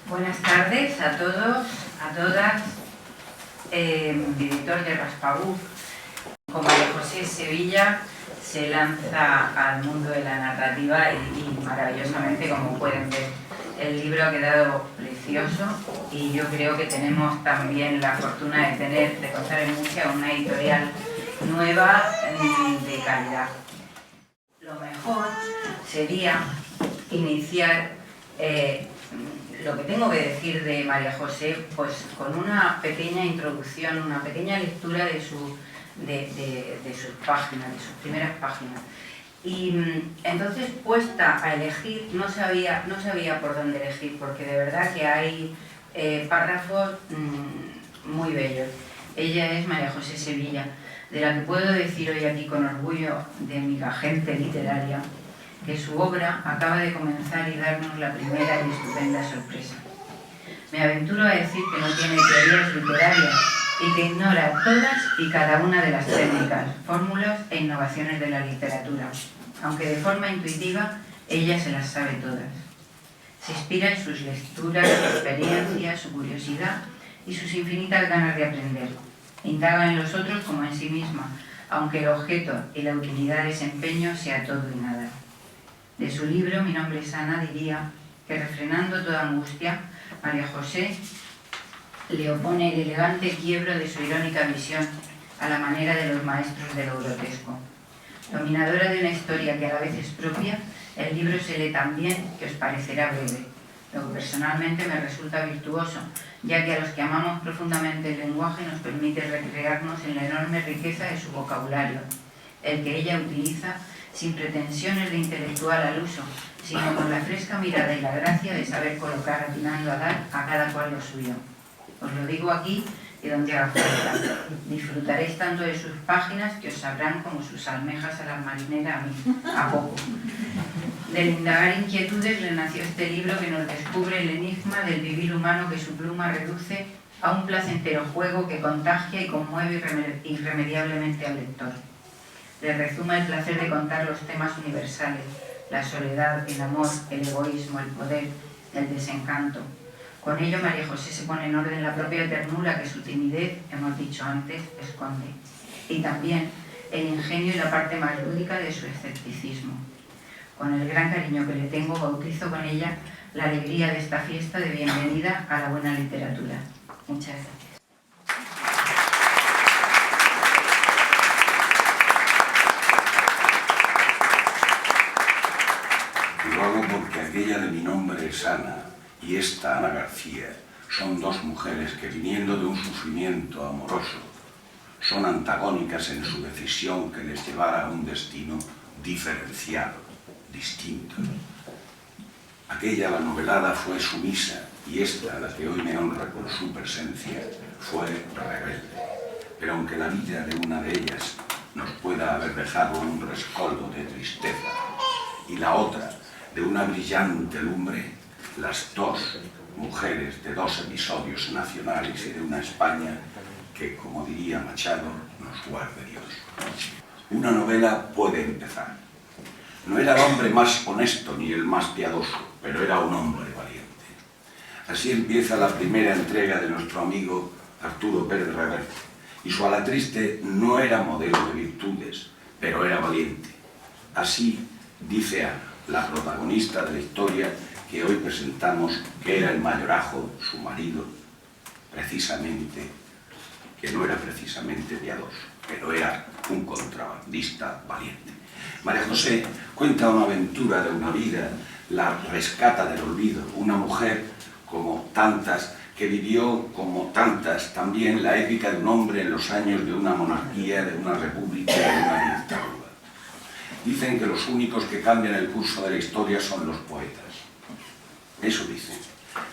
Buenas tardes a todos, a todas. Director de Raspabú, con María José Sevilla, se lanza al mundo de la narrativa y maravillosamente, como pueden ver. El libro ha quedado precioso y yo creo que tenemos también la fortuna de contar en Murcia una editorial nueva de calidad. Lo mejor sería iniciar lo que tengo que decir de María José, pues con una pequeña introducción, una pequeña lectura de sus páginas, de sus primeras páginas. Y entonces, puesta a elegir, no sabía por dónde elegir, porque de verdad que hay párrafos muy bellos. Ella es María José Sevilla, de la que puedo decir hoy aquí con orgullo de mi agente literaria, que su obra acaba de comenzar y darnos la primera y estupenda sorpresa. Me aventuro a decir que no tiene teorías literarias y que ignora todas y cada una de las técnicas, fórmulas e innovaciones de la literatura, aunque de forma intuitiva ella se las sabe todas. Se inspira en sus lecturas, su experiencia, su curiosidad y sus infinitas ganas de aprender. Indaga en los otros como en sí misma, aunque el objeto y la utilidad de ese empeño sea todo y nada. De su libro Mi nombre es Ana diría que, refrenando toda angustia, María José le opone el elegante quiebro de su irónica visión a la manera de los maestros de lo grotesco. Dominadora de una historia que a la vez es propia, el libro se lee tan bien que os parecerá breve, lo que personalmente me resulta virtuoso, ya que a los que amamos profundamente el lenguaje nos permite recrearnos en la enorme riqueza de su vocabulario, el que ella utiliza sin pretensiones de intelectual al uso, sino con la fresca mirada y la gracia de saber colocar atinando a dar a cada cual lo suyo. Os lo digo aquí y donde haga falta. Disfrutaréis tanto de sus páginas que os sabrán como sus almejas a la marinera a mí, a poco. Del indagar inquietudes renació este libro que nos descubre el enigma del vivir humano que su pluma reduce a un placentero juego que contagia y conmueve irremediablemente al lector. Le rezuma el placer de contar los temas universales, la soledad, el amor, el egoísmo, el poder, el desencanto. Con ello María José se pone en orden la propia ternura que su timidez, hemos dicho antes, esconde. Y también el ingenio y la parte más lúdica de su escepticismo. Con el gran cariño que le tengo, bautizo con ella la alegría de esta fiesta de bienvenida a la buena literatura. Muchas gracias. Lo hago porque aquella de Mi nombre es Ana y esta Ana García son dos mujeres que, viniendo de un sufrimiento amoroso, son antagónicas en su decisión que les llevara a un destino diferenciado, distinto. Aquella, la novelada, fue sumisa y esta, la que hoy me honra con su presencia, fue rebelde. Pero aunque la vida de una de ellas nos pueda haber dejado un rescoldo de tristeza y la otra de una brillante lumbre, las dos mujeres de dos episodios nacionales y de una España que, como diría Machado, nos guarde Dios. Una novela puede empezar. No era el hombre más honesto ni el más piadoso, pero era un hombre valiente. Así empieza la primera entrega de nuestro amigo Arturo Pérez Reverte, y su ala triste no era modelo de virtudes, pero era valiente. Así dice Ana, la protagonista de la historia que hoy presentamos, que era el mayorazgo, su marido, precisamente, que no era precisamente piadoso, pero era un contrabandista valiente. María José cuenta una aventura de una vida, la rescata del olvido, una mujer como tantas, que vivió como tantas también la épica de un hombre en los años de una monarquía, de una república, de una dictadura. Dicen que los únicos que cambian el curso de la historia son los poetas. Eso dicen.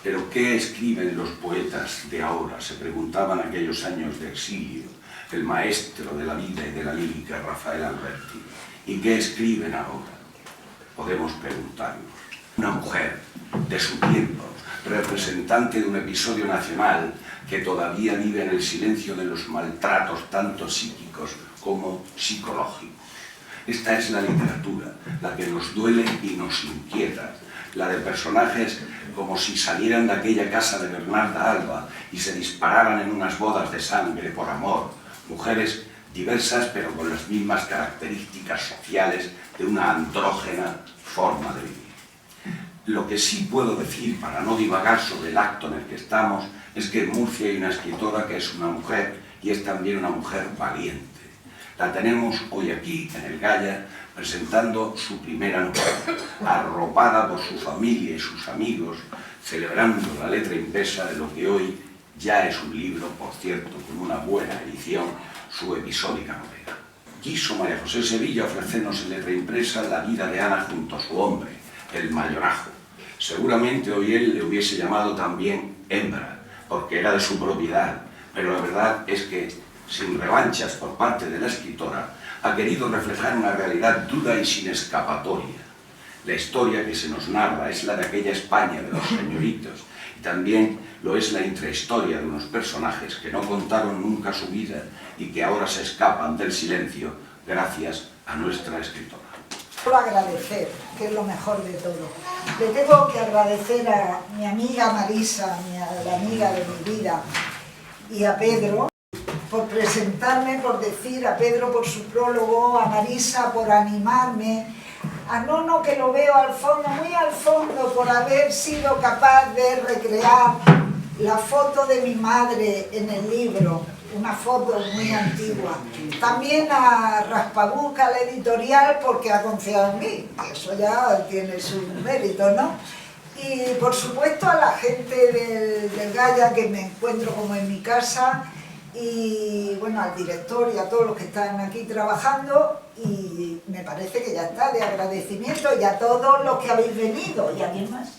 Pero ¿qué escriben los poetas de ahora? Se preguntaban aquellos años de exilio, el maestro de la vida y de la lírica, Rafael Alberti. ¿Y qué escriben ahora? Podemos preguntarnos. Una mujer de su tiempo, representante de un episodio nacional que todavía vive en el silencio de los maltratos tanto psíquicos como psicológicos. Esta es la literatura, la que nos duele y nos inquieta, la de personajes como si salieran de aquella casa de Bernarda Alba y se dispararan en unas bodas de sangre por amor, mujeres diversas pero con las mismas características sociales de una andrógena forma de vivir. Lo que sí puedo decir, para no divagar sobre el acto en el que estamos, es que en Murcia hay una escritora que es una mujer y es también una mujer valiente. La tenemos hoy aquí, en el Gaya, presentando su primera novela, arropada por su familia y sus amigos, celebrando la letra impresa de lo que hoy ya es un libro, por cierto, con una buena edición, su episódica novela. Quiso María José Sevilla ofrecernos en letra impresa la vida de Ana junto a su hombre, el mayorazgo. Seguramente hoy él le hubiese llamado también hembra, porque era de su propiedad, pero la verdad es que, sin revanchas por parte de la escritora, ha querido reflejar una realidad dura y sin escapatoria. La historia que se nos narra es la de aquella España de los señoritos, y también lo es la intrahistoria de unos personajes que no contaron nunca su vida y que ahora se escapan del silencio gracias a nuestra escritora. Quiero agradecer, que es lo mejor de todo. Le tengo que agradecer a mi amiga Marisa, la amiga de mi vida, y a Pedro, por presentarme, por decir, a Pedro por su prólogo, a Marisa por animarme, a Nono, que lo veo al fondo, muy al fondo, por haber sido capaz de recrear la foto de mi madre en el libro, una foto muy antigua. También a Raspabuca, la editorial, porque ha confiado en mí, que eso ya tiene su mérito, ¿no? Y por supuesto a la gente del Gaya, que me encuentro como en mi casa, y bueno, al director y a todos los que están aquí trabajando, y me parece que ya está, de agradecimiento, y a todos los que habéis venido. ¿Y a quién más?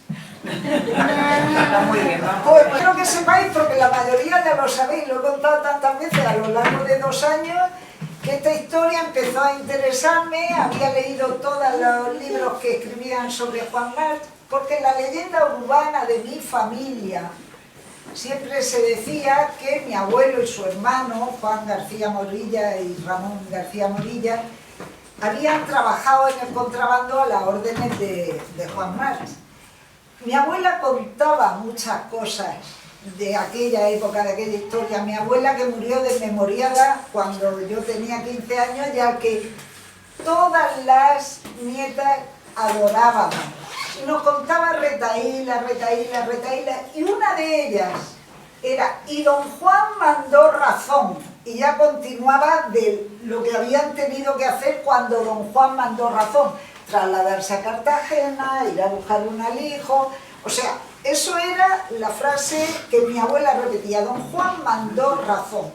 Está muy bien, vamos. Pues quiero que sepáis, porque la mayoría ya lo sabéis, lo he contado tantas veces a lo largo de 2 años, que esta historia empezó a interesarme. Había leído todos los libros que escribían sobre Juan March, porque la leyenda urbana de mi familia siempre se decía que mi abuelo y su hermano, Juan García Morilla y Ramón García Morilla, habían trabajado en el contrabando a las órdenes de Juan March. Mi abuela contaba muchas cosas de aquella época, de aquella historia. Mi abuela, que murió desmemoriada cuando yo tenía 15 años, ya que todas las nietas adorábamos. Y nos contaba retaíla, y una de ellas era: y don Juan mandó razón, y ya continuaba de lo que habían tenido que hacer cuando don Juan mandó razón: trasladarse a Cartagena, ir a buscar un alijo. O sea, eso era la frase que mi abuela repetía: don Juan mandó razón.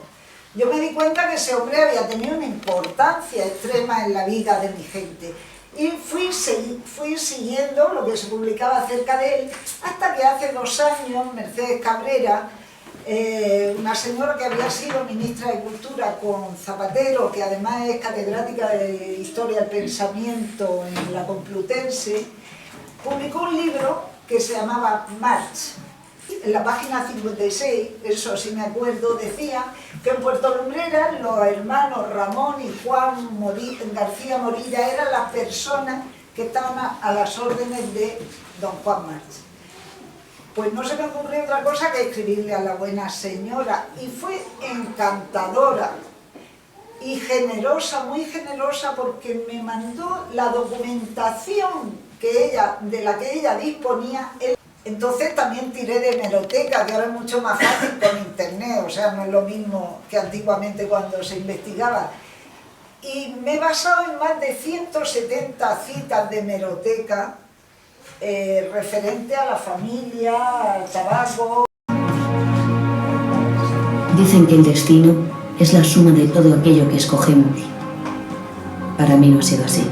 Yo me di cuenta que ese hombre había tenido una importancia extrema en la vida de mi gente. Y fui siguiendo lo que se publicaba acerca de él, hasta que hace 2 años Mercedes Cabrera, una señora que había sido ministra de Cultura con Zapatero, que además es catedrática de Historia del Pensamiento en la Complutense, publicó un libro que se llamaba March. En la página 56, eso sí me acuerdo, decía que en Puerto Lumbreras los hermanos Ramón y Juan García Morilla eran las personas que estaban a las órdenes de don Juan March. Pues no se me ocurrió otra cosa que escribirle a la buena señora, y fue encantadora y generosa, muy generosa, porque me mandó la documentación de la que ella disponía. Entonces también tiré de hemeroteca, que ahora es mucho más fácil con internet, o sea, no es lo mismo que antiguamente cuando se investigaba. Y me he basado en más de 170 citas de hemeroteca referente a la familia, al tabaco. Dicen que el destino es la suma de todo aquello que escogemos. Para mí no ha sido así.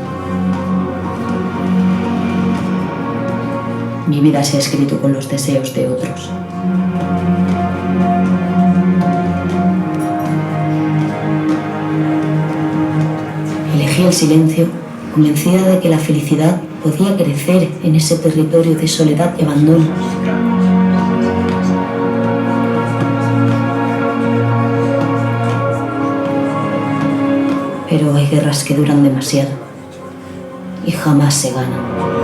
Mi vida se ha escrito con los deseos de otros. Elegí el silencio, convencida de que la felicidad podía crecer en ese territorio de soledad y abandono. Pero hay guerras que duran demasiado. y jamás se gana.